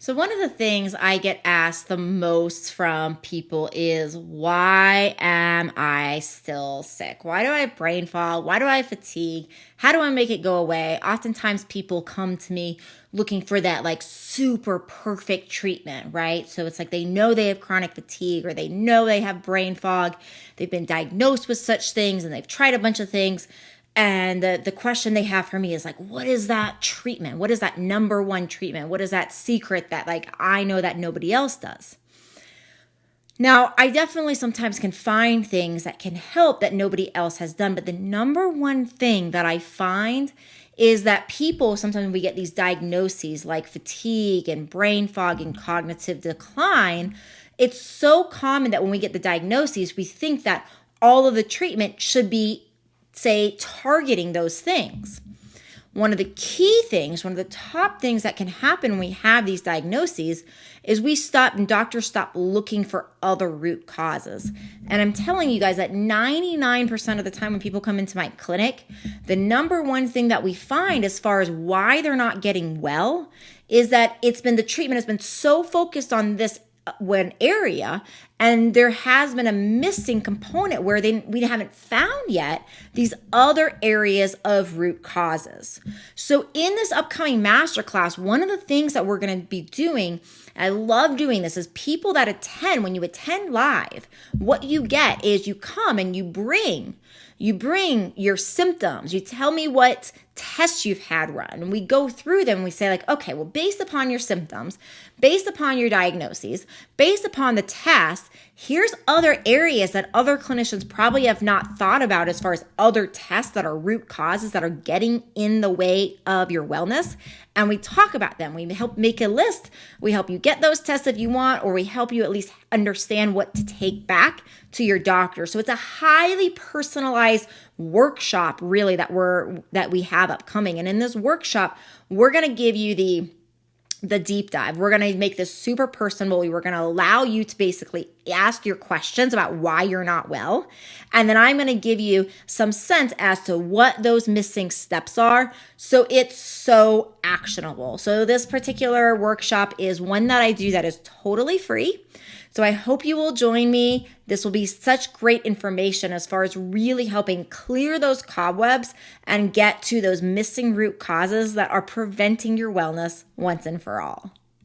So one of the things I get asked the most from people is, why am I still sick? Why do I have brain fog? Why do I have fatigue? How do I make it go away? Oftentimes people come to me looking for that like super perfect treatment, right? So it's like they know they have chronic fatigue or they know they have brain fog. They've been diagnosed with such things and they've tried a bunch of things. And the question they have for me is like, what is that treatment? What is that number one treatment? What is that secret that like I know that nobody else does? Now, I definitely sometimes can find things that can help that nobody else has done. But the number one thing that I find is that people, sometimes we get these diagnoses like fatigue and brain fog and cognitive decline. It's so common that when we get the diagnoses, we think that all of the treatment should be, say, targeting those things. One of the key things, one of the top things that can happen when we have these diagnoses is we stop and doctors stop looking for other root causes. And I'm telling you guys that 99% of the time when people come into my clinic, the number one thing that we find as far as why they're not getting well is that the treatment has been so focused on this one area, and there has been a missing component where we haven't found yet these other areas of root causes. So in this upcoming masterclass, one of the things that we're going to be doing, I love doing this, is people that attend, when you attend live, what you get is you come and you bring your symptoms. You tell me what tests you've had run. And we go through them and we say like, okay, well, based upon your symptoms, based upon your diagnoses, based upon the tests, here's other areas that other clinicians probably have not thought about as far as other tests that are root causes that are getting in the way of your wellness. And we talk about them. We help make a list. We help you get those tests if you want, or we help you at least understand what to take back to your doctor. So it's a highly personalized workshop really that we have upcoming. And in this workshop, we're going to give you the deep dive. We're going to make this super personal. We're going to allow you to basically ask your questions about why you're not well. And then I'm going to give you some sense as to what those missing steps are. So it's so actionable. So this particular workshop is one that I do that is totally free. So I hope you will join me. This will be such great information as far as really helping clear those cobwebs and get to those missing root causes that are preventing your wellness once and for all.